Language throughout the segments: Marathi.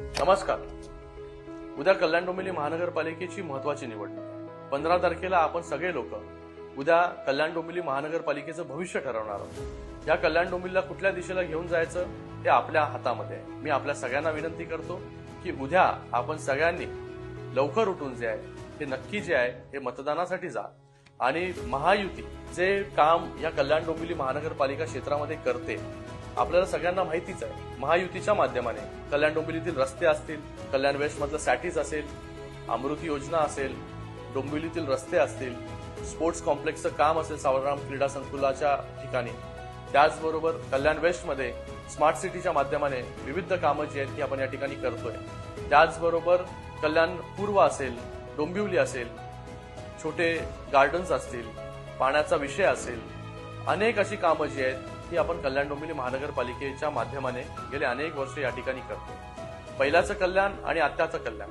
नमस्कार. उद्या कल्याण डोंबिवली महानगरपालिकेची महत्वाची निवडणूक 15 तारखेला आपण सगळे लोक उद्या कल्याण डोंबिवली महानगरपालिकेचं भविष्य ठरवणार आहोत. या कल्याण डोंबिवलीला कुठल्या दिशेला घेऊन जायचं हे आपल्या हातामध्ये आहे. मी आपल्या सगळ्यांना विनंती करतो की उद्या आपण सगळ्यांनी लवकर उठून जे आहे ते नक्की जे आहे हे मतदानासाठी जा आणि महायुती जे काम या कल्याण डोंबिवली महानगरपालिका क्षेत्रामध्ये करते आपल्याला सगळ्यांना माहितीच आहे. महायुतीच्या माध्यमाने कल्याण डोंबिवलीतील रस्ते असतील, कल्याण वेस्ट मधलं सॅटीज असेल, अमृत योजना असेल, डोंबिवलीतील रस्ते असतील, स्पोर्ट्स कॉम्प्लेक्सचं काम असेल सावरराम क्रीडा संकुलाच्या ठिकाणी, त्याचबरोबर कल्याण वेस्ट मध्ये स्मार्ट सिटीच्या माध्यमाने विविध कामं जी आहेत ती आपण या ठिकाणी करतोय. त्याचबरोबर कल्याण पूर्व असेल, डोंबिवली असेल, छोटे गार्डन्स असतील, पाण्याचा विषय असेल, अनेक अशी कामं जी आहेत ती आपण कल्याण डोंबिवली महानगरपालिकेच्या माध्यमाने गेले अनेक वर्ष या ठिकाणी करतो. पहिल्याचं कल्याण आणि आत्ताचं कल्याण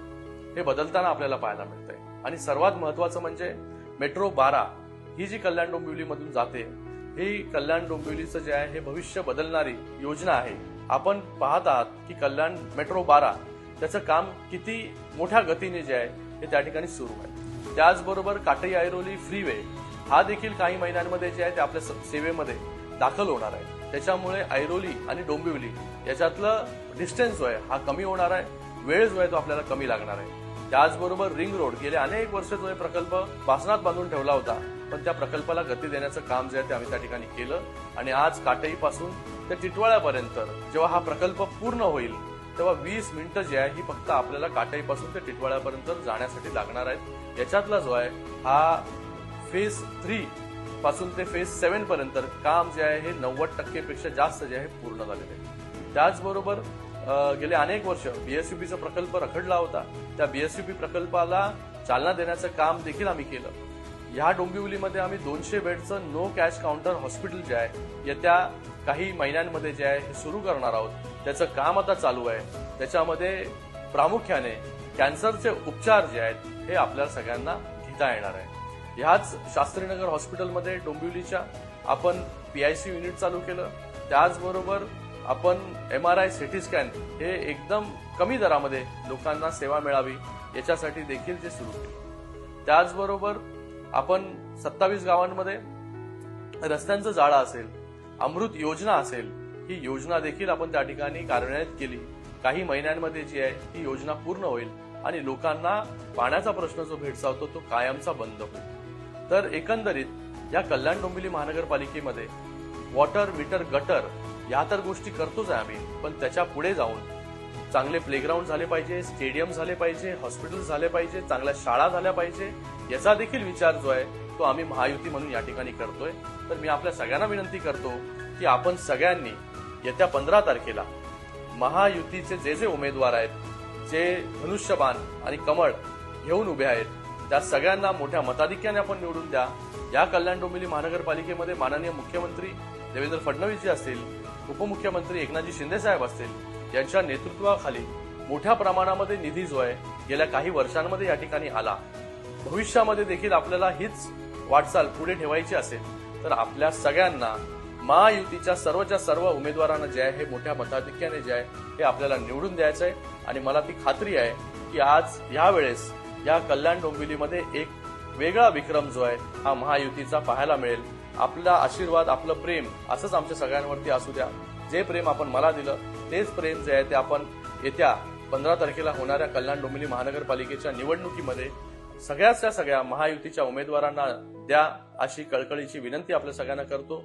हे बदलताना आपल्याला पाहायला मिळतंय. आणि सर्वात महत्वाचं म्हणजे मेट्रो 12 ही जी कल्याण डोंबिवली मधून जाते ही कल्याण डोंबिवलीचं जे आहे हे भविष्य बदलणारी योजना आहे. आपण पाहत आहात की कल्याण मेट्रो 12 त्याचं काम किती मोठ्या गतीने जे आहे हे त्या ठिकाणी सुरू आहे. त्याचबरोबर काटई ऐरोली फ्रीवे हा देखील काही महिन्यांमध्ये जे आहे ते आपल्या सेवेमध्ये दाखल होणार आहे. त्याच्यामुळे ऐरोली आणि डोंबिवली याच्यातलं डिस्टन्स जो आहे हा कमी होणार आहे, वेळ जो आहे तो आपल्याला कमी लागणार आहे. त्याचबरोबर रिंग रोड गेले अनेक वर्ष जो प्रकल्प बासनात बांधून ठेवला होता, पण त्या प्रकल्पाला गती देण्याचं काम जे आहे ते आम्ही त्या ठिकाणी केलं आणि आज काटईपासून ते टिटवाळ्यापर्यंत जेव्हा हा प्रकल्प पूर्ण होईल तेव्हा 20 मिनिटं जे आहे ही फक्त आपल्याला काटईपासून ते टिटवाळ्यापर्यंत जाण्यासाठी लागणार आहेत. याच्यातला जो आहे हा फेज 3 पासून ते फेज 7 पर्यंत काम जे आहे हे 90% पेक्षा जास्त जे आहे पूर्ण झालेले आहे. त्याचबरोबर गेले अनेक वर्ष बीएसयूपीचा प्रकल्प रखडला होता. त्या बीएसयूपी प्रकल्पाला चालना देण्याचं काम देखील आम्ही केलं. या डोंबिवलीमध्ये आम्ही 200 बेडचं नो कॅश काउंटर हॉस्पिटल जे आहे येत्या काही महिन्यांमध्ये जे आहे हे सुरू करणार आहोत. त्याचं काम आता चालू आहे. त्याच्यामध्ये प्रामुख्याने कॅन्सरचे उपचार जे आहेत हे आपल्याला सगळ्यांना घेता येणार आहे. ह्याच शास्त्रीनगर हॉस्पिटलमध्ये डोंबिवलीच्या आपण पीआयसी युनिट चालू केलं. त्याचबरोबर आपण MRI सिटी स्कॅन हे एकदम कमी दरामध्ये लोकांना सेवा मिळावी याच्यासाठी देखील जे सुरू केलं. त्याचबरोबर आपण 27 गावांमध्ये रस्त्यांचं जाळं असेल, अमृत योजना असेल, ही योजना देखील आपण त्या ठिकाणी कार्यान्वित केली. काही महिन्यांमध्ये जी आहे ही योजना पूर्ण होईल आणि लोकांना पाण्याचा प्रश्न जो भेडसावतो तो कायमचा बंद होईल. तर एकंदरीत या Kalyan Dombivli महानगरपालिकेमध्ये water, metre, gutter या तर गोष्टी करतोच आहे आम्ही, पण त्याच्या पुढे जाऊन चांगले प्लेग्राऊंड झाले पाहिजे, स्टेडियम झाले पाहिजे, हॉस्पिटल झाले पाहिजे, चांगल्या शाळा झाल्या पाहिजे, याचा देखील विचार जो आहे तो आम्ही महायुती म्हणून या ठिकाणी करतोय. तर मी आपल्या सगळ्यांना विनंती करतो की आपण सगळ्यांनी येत्या 15 तारखेला महायुतीचे जे जे उमेदवार आहेत, जे धनुष्यबाण आणि कमळ घेऊन उभे आहेत, त्या सगळ्यांना मोठ्या मताधिक्याने आपण निवडून द्या. या कल्याण डोंबिवली महानगरपालिकेमध्ये माननीय मुख्यमंत्री देवेंद्र फडणवीस जी असतील, उपमुख्यमंत्री एकनाथजी शिंदे साहेब असतील, यांच्या नेतृत्वाखाली मोठ्या प्रमाणामध्ये निधी जो आहे गेल्या काही वर्षांमध्ये या ठिकाणी आला. भविष्यामध्ये देखील आपल्याला हीच वाटचाल पुढे ठेवायची असेल तर आपल्या सगळ्यांना महायुतीच्या सर्वच्या सर्व उमेदवारांना जे आहे हे मोठ्या मताधिक्याने जे आहे हे आपल्याला निवडून द्यायचं आहे. आणि मला ती खात्री आहे की आज यावेळेस या कल्याण डोंबिवलीमध्ये एक वेगळा विक्रम जो आहे हा महायुतीचा पाहायला मिळेल. आपला आशीर्वाद, आपलं प्रेम असंच आमच्या सगळ्यांवरती असू द्या. जे प्रेम आपण मला दिलं तेच प्रेम जे आहे ते आपण येत्या 15 तारखेला होणाऱ्या कल्याण डोंबिवली महानगरपालिकेच्या निवडणुकीमध्ये सगळ्याच्या सगळ्या महायुतीच्या उमेदवारांना द्या अशी कळकळीची विनंती आपल्या सगळ्यांना करतो.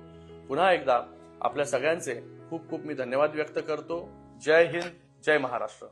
पुन्हा एकदा आपल्या सगळ्यांचे खूप खूप मी धन्यवाद व्यक्त करतो. जय हिंद, जय महाराष्ट्र.